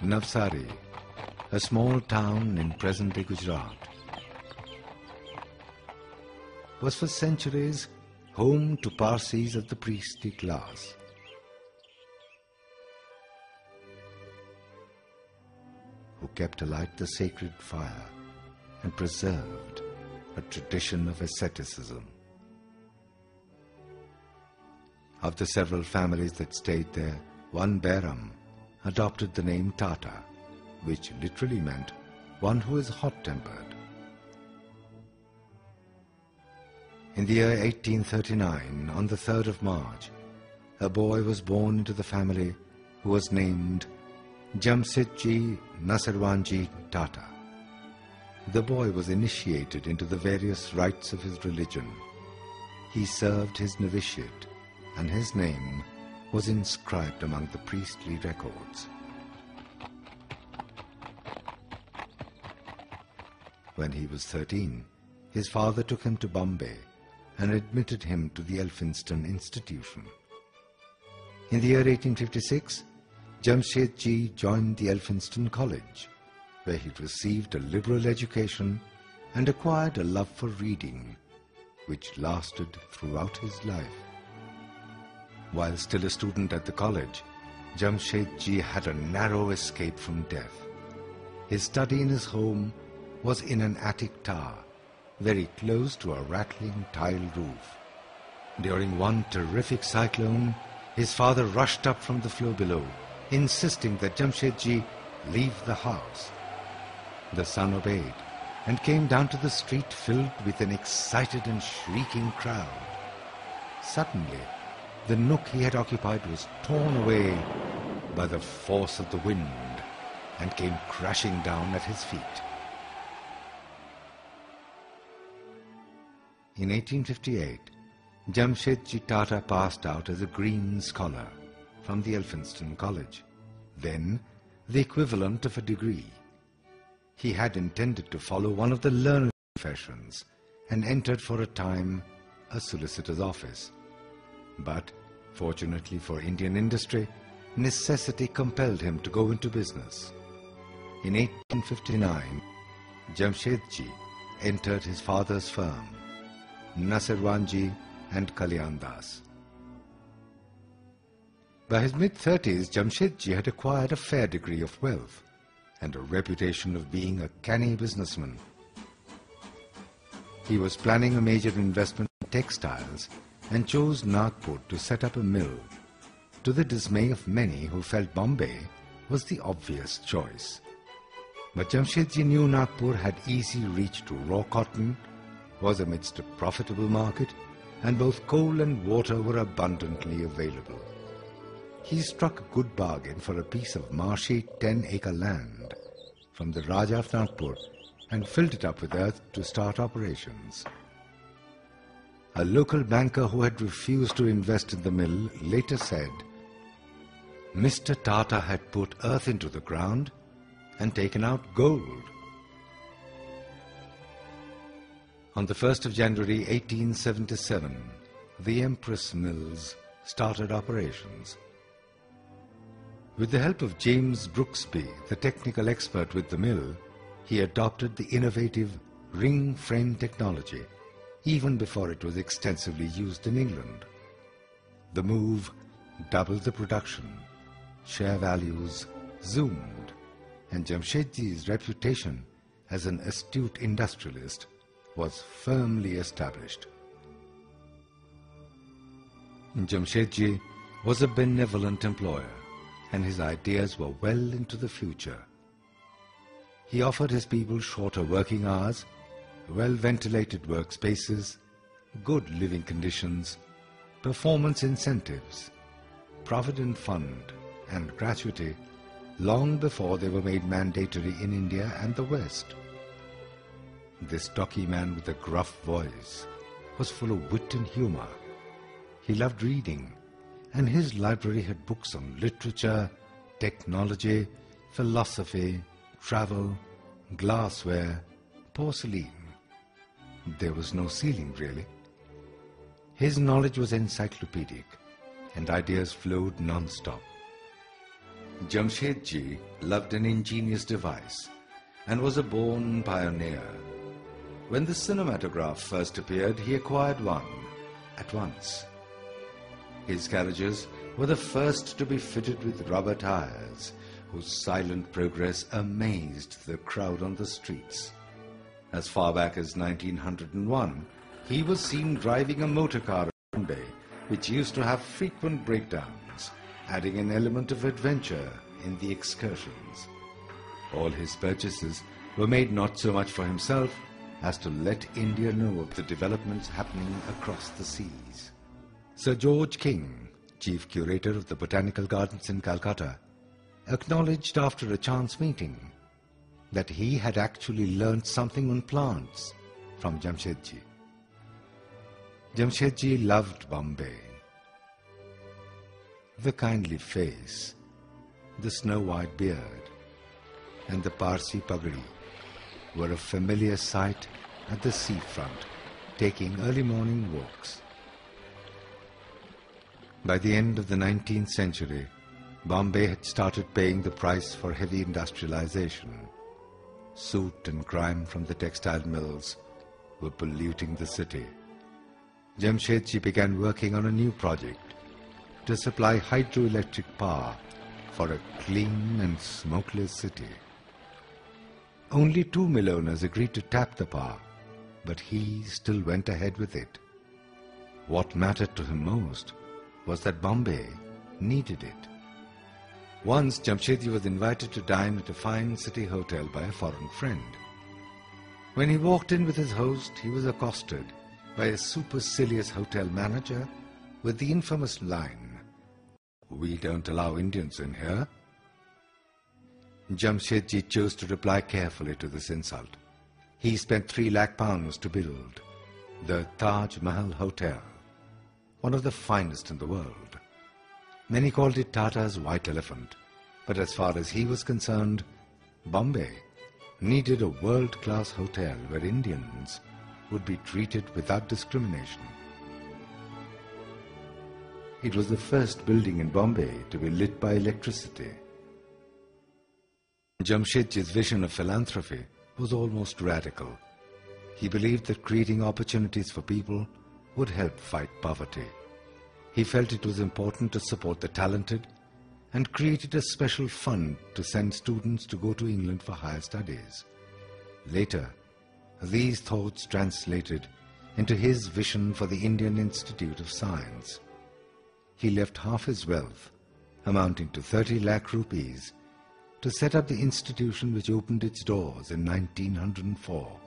Navsari, a small town in present-day Gujarat, was for centuries home to Parsis of the priestly class. Who kept alight the sacred fire and preserved a tradition of asceticism. Of the several families that stayed there, one Bairam adopted the name Tata, which literally meant one who is hot-tempered. In the year 1839, on the 3rd of March, a boy was born into the family who was named Jamsetji Nusserwanji Tata. The boy was initiated into the various rites of his religion. He served his novitiate, and his name was inscribed among the priestly records. When he was 13, his father took him to Bombay and admitted him to the Elphinstone Institution. In the year 1856, Jamshedji joined the Elphinstone College, where he received a liberal education and acquired a love for reading, which lasted throughout his life. While still a student at the college, Jamshedji had a narrow escape from death. His study in his home was in an attic tower, very close to a rattling tile roof. During one terrific cyclone, his father rushed up from the floor below, insisting that Jamshedji leave the house. The son obeyed and came down to the street filled with an excited and shrieking crowd. Suddenly, the nook he had occupied was torn away by the force of the wind and came crashing down at his feet. In 1858, Jamshedji Tata passed out as a Green Scholar from the Elphinstone College, then the equivalent of a degree. He had intended to follow one of the learned professions and entered for a time a solicitor's office. But, fortunately for Indian industry, necessity compelled him to go into business. In 1859, Jamshedji entered his father's firm, Nusserwanji and Kalyan Das. By his mid-30s, Jamshedji had acquired a fair degree of wealth and a reputation of being a canny businessman. He was planning a major investment in textiles and chose Nagpur to set up a mill, to the dismay of many who felt Bombay was the obvious choice. But Jamshedji knew Nagpur had easy reach to raw cotton, was amidst a profitable market, and both coal and water were abundantly available. He struck a good bargain for a piece of marshy 10-acre land from the Raja of Nagpur and filled it up with earth to start operations. A local banker who had refused to invest in the mill later said, Mr. Tata had put earth into the ground and taken out gold. On the 1st of January 1877, the Empress Mills started operations. With the help of James Brooksby, the technical expert with the mill, he adopted the innovative ring frame technology even before it was extensively used in England. The move doubled the production, share values zoomed, and Jamshedji's reputation as an astute industrialist was firmly established. Jamshedji was a benevolent employer, and his ideas were well into the future. He offered his people shorter working hours, well-ventilated workspaces, good living conditions, performance incentives, provident fund, and gratuity long before they were made mandatory in India and the West. This stocky man with a gruff voice was full of wit and humor. He loved reading, and his library had books on literature, technology, philosophy, travel, glassware, porcelain. There was no ceiling, really. His knowledge was encyclopedic, and ideas flowed non-stop. Jamshedji loved an ingenious device and was a born pioneer. When the cinematograph first appeared, he acquired one at once. His carriages were the first to be fitted with rubber tires, whose silent progress amazed the crowd on the streets. As far back as 1901, he was seen driving a motor car in Bombay, which used to have frequent breakdowns, adding an element of adventure in the excursions. All his purchases were made not so much for himself as to let India know of the developments happening across the seas. Sir George King, chief curator of the Botanical Gardens in Calcutta, acknowledged after a chance meeting that he had actually learnt something on plants from Jamshedji. Jamshedji loved Bombay. The kindly face, the snow-white beard, and the Parsi pagadi were a familiar sight at the seafront, taking early morning walks. By the end of the 19th century, Bombay had started paying the price for heavy industrialization. Soot and grime from the textile mills were polluting the city. Jamshedji began working on a new project to supply hydroelectric power for a clean and smokeless city. Only 2 mill owners agreed to tap the power, but he still went ahead with it. What mattered to him most was that Bombay needed it. Once Jamshedji was invited to dine at a fine city hotel by a foreign friend. When he walked in with his host, he was accosted by a supercilious hotel manager with the infamous line, "We don't allow Indians in here." Jamshedji chose to reply carefully to this insult. He spent 3 lakh pounds to build the Taj Mahal Hotel, one of the finest in the world. Many called it Tata's white elephant, but as far as he was concerned, Bombay needed a world-class hotel where Indians would be treated without discrimination. It was the first building in Bombay to be lit by electricity. Jamshedji's vision of philanthropy was almost radical. He believed that creating opportunities for people would help fight poverty. He felt it was important to support the talented and created a special fund to send students to go to England for higher studies. Later, these thoughts translated into his vision for the Indian Institute of Science. He left half his wealth, amounting to 30 lakh rupees, to set up the institution which opened its doors in 1904.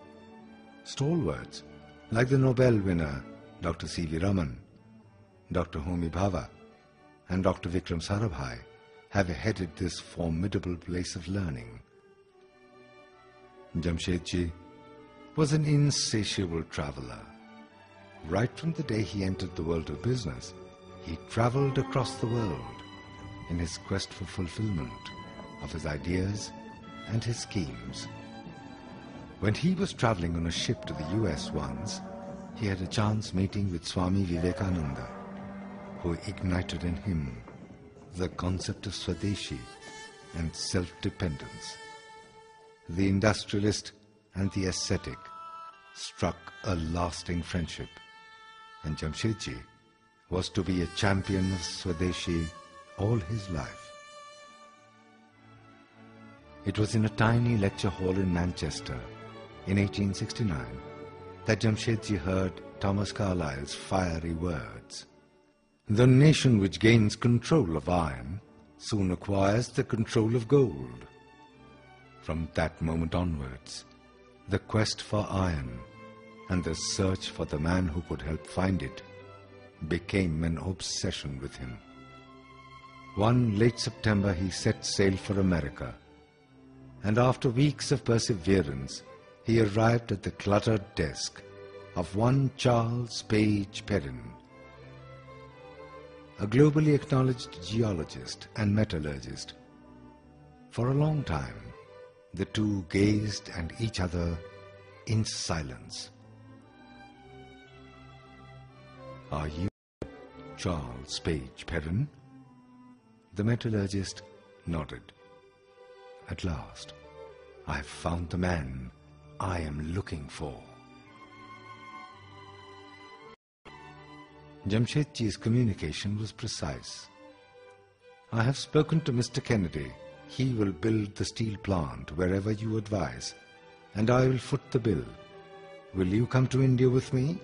Stalwarts like the Nobel winner Dr. C.V. Raman, Dr. Homi Bhabha, and Dr. Vikram Sarabhai have headed this formidable place of learning. Jamshedji was an insatiable traveler. Right from the day he entered the world of business, he traveled across the world in his quest for fulfillment of his ideas and his schemes. When he was traveling on a ship to the US once, he had a chance meeting with Swami Vivekananda, who ignited in him the concept of Swadeshi and self-dependence. The industrialist and the ascetic struck a lasting friendship, and Jamshedji was to be a champion of Swadeshi all his life. It was in a tiny lecture hall in Manchester in 1869 that Jamshedji heard Thomas Carlyle's fiery words. "The nation which gains control of iron soon acquires the control of gold." From that moment onwards, the quest for iron and the search for the man who could help find it became an obsession with him. One late September he set sail for America, and after weeks of perseverance, he arrived at the cluttered desk of one Charles Page Perrin, a globally acknowledged geologist and metallurgist. For a long time, the two gazed at each other in silence. "Are you Charles Page Perrin?" The metallurgist nodded. At last, I've found the man I am looking for. Jamshedji's communication was precise. I have spoken to Mr. Kennedy. He will build the steel plant wherever you advise, and I will foot the bill. Will you come to India with me?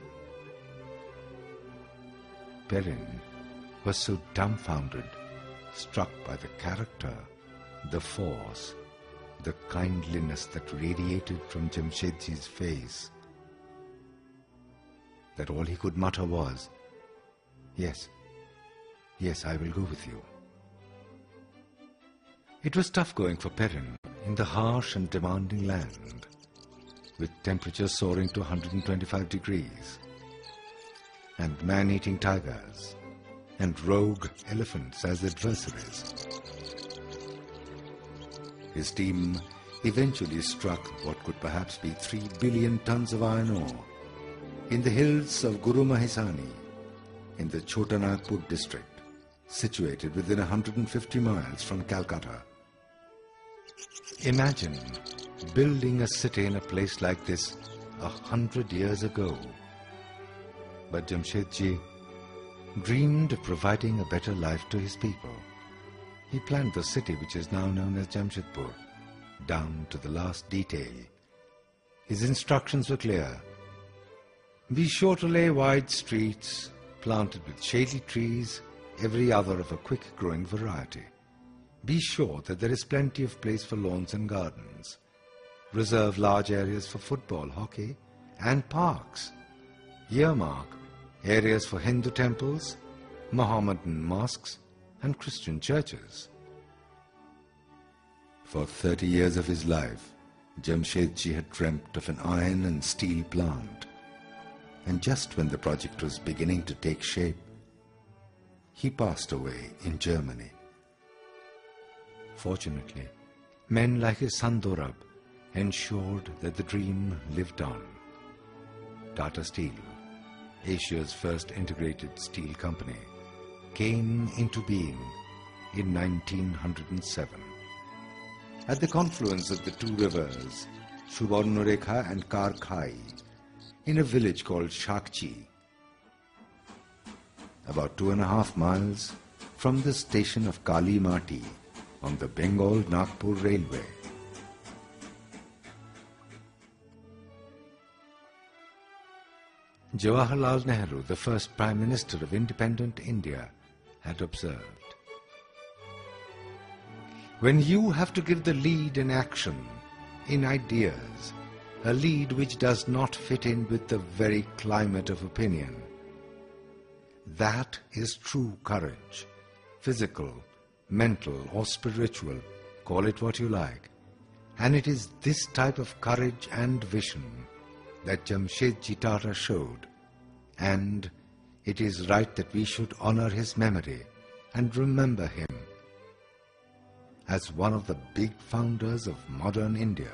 Perrin was so dumbfounded, struck by the character, the force, the kindliness that radiated from Jamshedji's face, that all he could mutter was, "Yes, yes, I will go with you." It was tough going for Perrin in the harsh and demanding land, with temperatures soaring to 125 degrees, and man-eating tigers, and rogue elephants as adversaries. His team eventually struck what could perhaps be 3 billion tons of iron ore in the hills of Guru Mahisani in the Chota Nagpur district, situated within 150 miles from Calcutta. Imagine building a city in a place like this 100 years ago. But Jamshedji dreamed of providing a better life to his people. He planned the city which is now known as Jamshedpur, down to the last detail. His instructions were clear. Be sure to lay wide streets, planted with shady trees, every other of a quick-growing variety. Be sure that there is plenty of place for lawns and gardens. Reserve large areas for football, hockey, and parks. Earmark areas for Hindu temples, Mohammedan mosques, and Christian churches. For 30 years of his life, Jamshedji had dreamt of an iron and steel plant. And just when the project was beginning to take shape, he passed away in Germany. Fortunately, men like his son Dorab ensured that the dream lived on. Tata Steel, Asia's first integrated steel company, came into being in 1907. At the confluence of the two rivers, Subarnarekha and Karkhai, in a village called Shakchi, about 2.5 miles from the station of Kali Mati on the Bengal-Nagpur Railway. Jawaharlal Nehru, the first Prime Minister of independent India, had observed, "When you have to give the lead in action, in ideas, a lead which does not fit in with the very climate of opinion, that is true courage, physical, mental or spiritual, call it what you like. And it is this type of courage and vision that Jamshedji Tata showed, and it is right that we should honor his memory and remember him as one of the big founders of modern India."